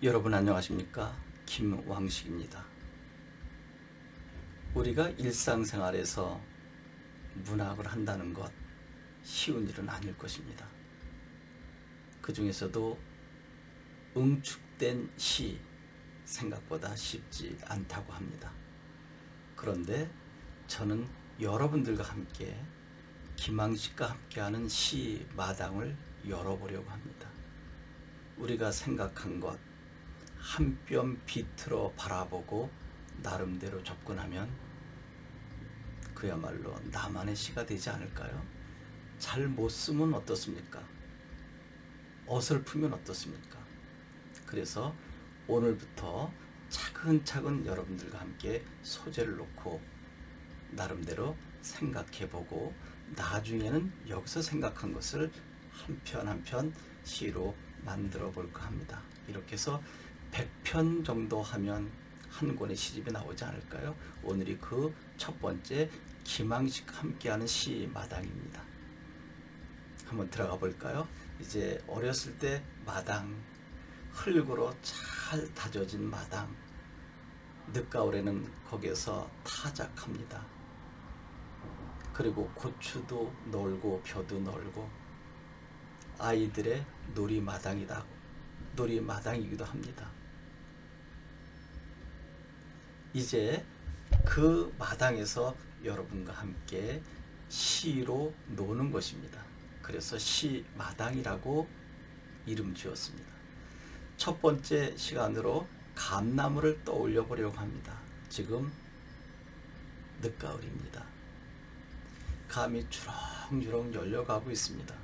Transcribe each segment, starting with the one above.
여러분 안녕하십니까? 김왕식입니다. 우리가 일상생활에서 문학을 한다는 것 쉬운 일은 아닐 것입니다. 그 중에서도 응축된 시 생각보다 쉽지 않다고 합니다. 그런데 저는 여러분들과 함께 김왕식과 함께하는 시 마당을 열어보려고 합니다. 우리가 생각한 것 한 뼘 비틀어 바라보고 나름대로 접근하면 그야말로 나만의 시가 되지 않을까요? 잘 못 쓰면 어떻습니까? 어설프면 어떻습니까? 그래서 오늘부터 차근차근 여러분들과 함께 소재를 놓고 나름대로 생각해보고 나중에는 여기서 생각한 것을 한 편 한 편 시로 만들어 볼까 합니다. 이렇게 해서 100편 정도 하면 한 권의 시집이 나오지 않을까요? 오늘이 그 첫 번째 김왕식 함께하는 시 마당입니다. 한번 들어가 볼까요? 이제 어렸을 때 마당, 흙으로 잘 다져진 마당, 늦가을에는 거기에서 타작합니다. 그리고 고추도 놀고 벼도 놀고 아이들의 놀이마당이기도 합니다. 이제 그 마당에서 여러분과 함께 시로 노는 것입니다. 그래서 시마당이라고 이름 지었습니다. 첫 번째 시간으로 감나무를 떠올려 보려고 합니다. 지금 늦가을입니다. 감이 주렁주렁 열려가고 있습니다.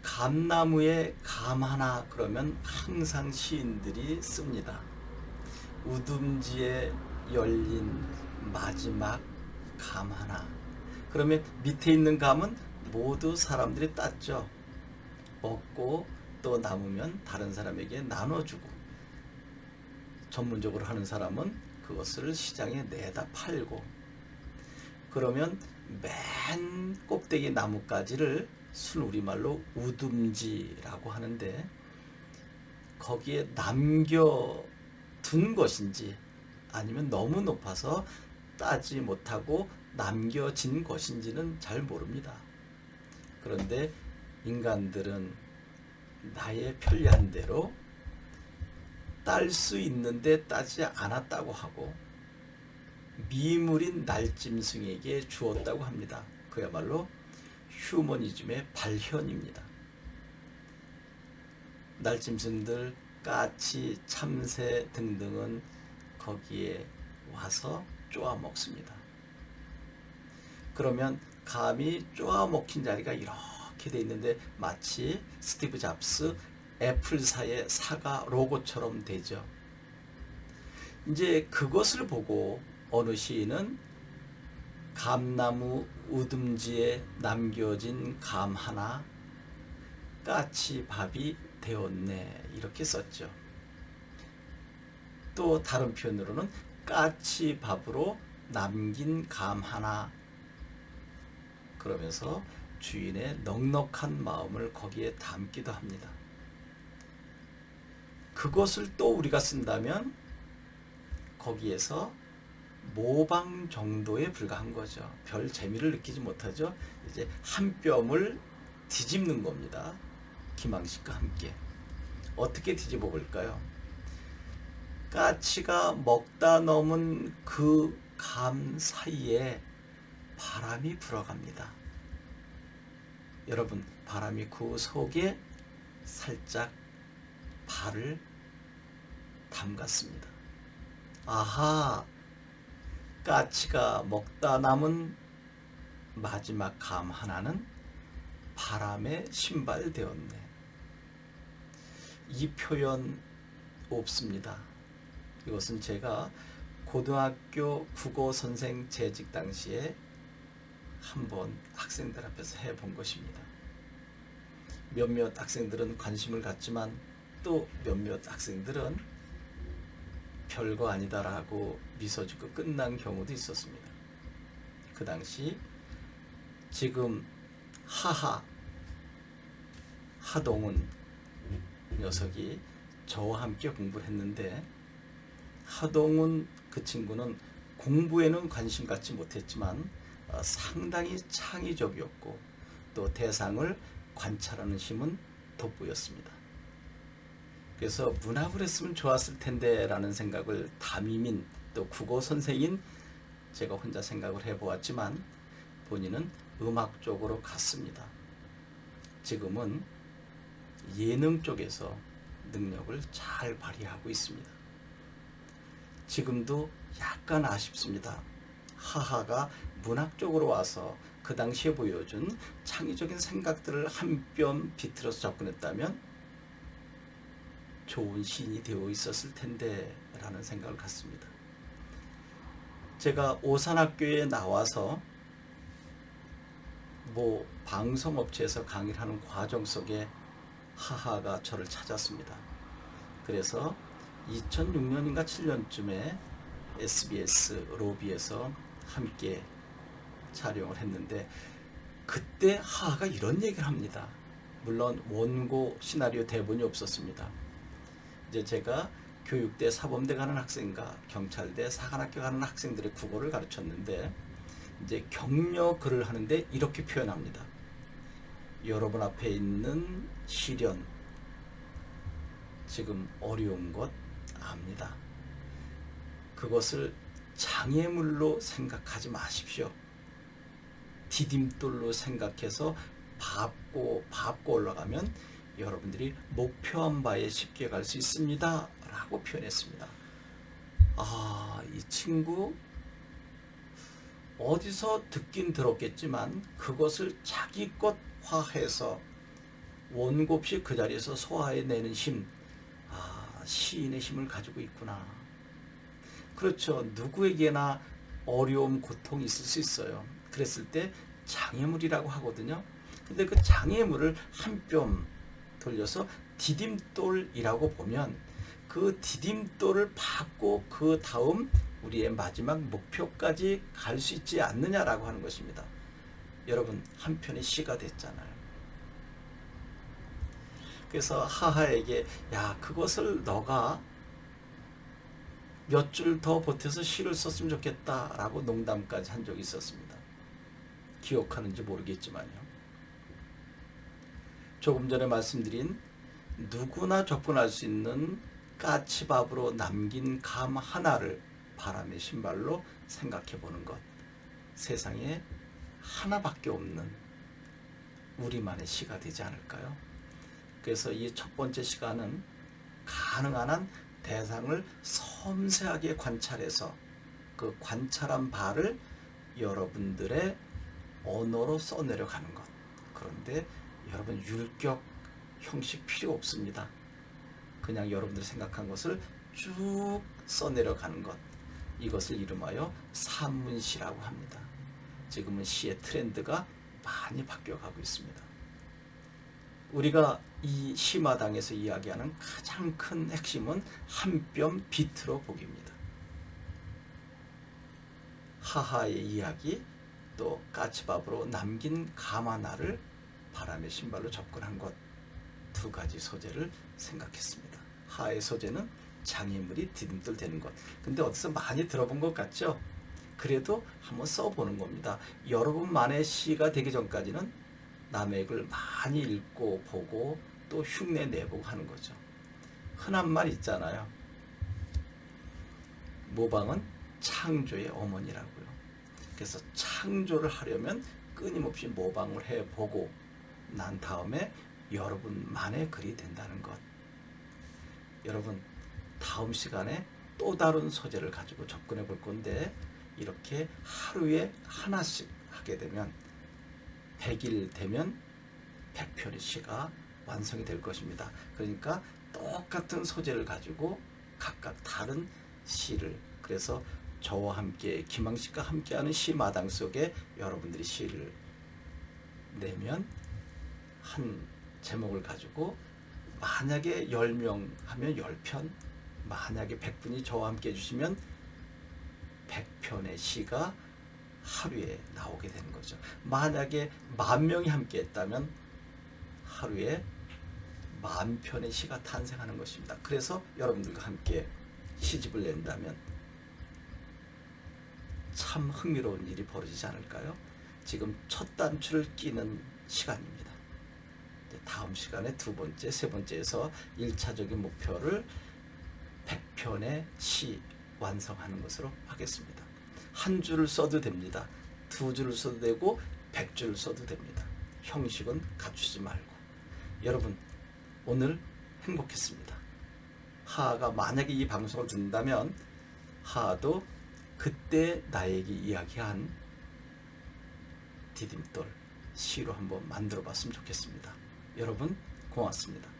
감나무에 감 하나 그러면 항상 시인들이 씁니다. 우둔지에 열린 마지막 감 하나. 그러면 밑에 있는 감은 모두 사람들이 땄죠. 먹고 또 남으면 다른 사람에게 나눠주고, 전문적으로 하는 사람은 그것을 시장에 내다 팔고, 그러면 맨 꼭대기 나뭇가지를 순우리말로 우둔지라고 하는데, 거기에 남겨둔 것인지 아니면 너무 높아서 따지 못하고 남겨진 것인지는 잘 모릅니다. 그런데 인간들은 나의 편리한 대로 딸 수 있는데 따지 않았다고 하고 미물인 날짐승에게 주었다고 합니다. 그야말로 휴머니즘의 발현입니다. 날짐승들, 까치, 참새 등등은 거기에 와서 쪼아 먹습니다. 그러면 감이 쪼아 먹힌 자리가 이렇게 돼 있는데 마치 스티브 잡스 애플사의 사과 로고처럼 되죠. 이제 그것을 보고 어느 시인은 감나무 우둔지에 남겨진 감 하나 까치밥이 되었네 이렇게 썼죠. 또 다른 표현으로는 까치밥으로 남긴 감 하나, 그러면서 주인의 넉넉한 마음을 거기에 담기도 합니다. 그것을 또 우리가 쓴다면 거기에서 모방 정도에 불과한 거죠. 별 재미를 느끼지 못하죠. 이제 한 뼘을 뒤집는 겁니다. 김왕식과 함께. 어떻게 뒤집어 볼까요? 까치가 먹다 넘은 그 감 사이에 바람이 불어갑니다. 여러분, 바람이 그 속에 살짝 발을 담갔습니다. 아하, 까치가 먹다 남은 마지막 감 하나는 바람에 신발되었네. 이 표현 없습니다. 이것은 제가 고등학교 국어 선생 재직 당시에 한번 학생들 앞에서 해본 것입니다. 몇몇 학생들은 관심을 갖지만 또 몇몇 학생들은 별거 아니다라고 미소 짓고 끝난 경우도 있었습니다. 그 당시 지금 하동은 녀석이 저와 함께 공부를 했는데, 하동훈 그 친구는 공부에는 관심 갖지 못했지만 상당히 창의적이었고 또 대상을 관찰하는 힘은 돋보였습니다. 그래서 문학을 했으면 좋았을 텐데 라는 생각을 담임인 또 국어 선생인 제가 혼자 생각을 해보았지만, 본인은 음악 쪽으로 갔습니다. 지금은 예능 쪽에서 능력을 잘 발휘하고 있습니다. 지금도 약간 아쉽습니다. 하하가 문학 쪽으로 와서 그 당시에 보여준 창의적인 생각들을 한 뼘 비틀어서 접근했다면 좋은 시인이 되어 있었을 텐데 라는 생각을 갖습니다. 제가 오산학교에 나와서 뭐 방송업체에서 강의를 하는 과정 속에 하하가 저를 찾았습니다. 그래서 2006년인가 7년쯤에 SBS 로비에서 함께 촬영을 했는데, 그때 하하가 이런 얘기를 합니다. 물론 원고 시나리오 대본이 없었습니다. 이제 제가 교육대 사범대 가는 학생과 경찰대 사관학교 가는 학생들의 국어를 가르쳤는데, 이제 격려 글을 하는데 이렇게 표현합니다. 여러분 앞에 있는 시련, 지금 어려운 것 압니다. 그것을 장애물로 생각하지 마십시오. 디딤돌로 생각해서 밟고 올라가면 여러분들이 목표한 바에 쉽게 갈 수 있습니다 라고 표현했습니다. 이 친구 어디서 듣긴 들었겠지만 그것을 자기 것화해서 원고 없이 그 자리에서 소화해내는 힘, 시인의 힘을 가지고 있구나. 그렇죠. 누구에게나 어려움, 고통이 있을 수 있어요. 그랬을 때 장애물이라고 하거든요. 근데 그 장애물을 한 뼘 돌려서 디딤돌이라고 보면 그 디딤돌을 밟고 그 다음 우리의 마지막 목표까지 갈 수 있지 않느냐라고 하는 것입니다. 여러분, 한 편의 시가 됐잖아요. 그래서 하하에게 그것을 너가 몇 줄 더 보태서 시를 썼으면 좋겠다라고 농담까지 한 적이 있었습니다. 기억하는지 모르겠지만요. 조금 전에 말씀드린 누구나 접근할 수 있는 까치밥으로 남긴 감 하나를 바람의 신발로 생각해 보는 것. 세상에 하나밖에 없는 우리만의 시가 되지 않을까요? 그래서 이 첫 번째 시간은 가능한 한 대상을 섬세하게 관찰해서 그 관찰한 바를 여러분들의 언어로 써내려가는 것. 그런데 여러분, 율격, 형식 필요 없습니다. 그냥 여러분들이 생각한 것을 쭉 써내려가는 것. 이것을 이름하여 산문시라고 합니다. 지금은 시의 트렌드가 많이 바뀌어가고 있습니다. 우리가 이 시마당에서 이야기하는 가장 큰 핵심은 한 뼘 비틀어 보기입니다. 하하의 이야기, 또 까치밥으로 남긴 감 하나를 바람의 신발로 접근한 것, 두 가지 소재를 생각했습니다. 하하의 소재는 장애물이 디딤돌 되는 것. 근데 어디서 많이 들어본 것 같죠? 그래도 한번 써보는 겁니다. 여러분만의 시가 되기 전까지는 남의 글 많이 읽고 보고 또 흉내 내보고 하는 거죠. 흔한 말 있잖아요. 모방은 창조의 어머니라고요. 그래서 창조를 하려면 끊임없이 모방을 해보고 난 다음에 여러분만의 글이 된다는 것. 여러분, 다음 시간에 또 다른 소재를 가지고 접근해 볼 건데, 이렇게 하루에 하나씩 하게 되면 100일 되면 100편의 시가 완성이 될 것입니다. 그러니까 똑같은 소재를 가지고 각각 다른 시를, 그래서 저와 함께 김항식과 함께하는 시마당 속에 여러분들이 시를 내면 한 제목을 가지고 만약에 10명 하면 10편, 만약에 100분이 저와 함께 해주시면 100편의 시가 하루에 나오게 되는 거죠. 만약에 10,000명이 함께 했다면 하루에 만 편의 시가 탄생하는 것입니다. 그래서 여러분들과 함께 시집을 낸다면 참 흥미로운 일이 벌어지지 않을까요? 지금 첫 단추를 끼는 시간입니다. 다음 시간에 두 번째, 세 번째에서 1차적인 목표를 100편의 시 완성하는 것으로 하겠습니다. 한 줄을 써도 됩니다. 두 줄을 써도 되고 100줄을 써도 됩니다. 형식은 갖추지 말고. 여러분, 오늘 행복했습니다. 하하가 만약에 이 방송을 듣는다면 하하도 그때 나에게 이야기한 디딤돌 시로 한번 만들어 봤으면 좋겠습니다. 여러분 고맙습니다.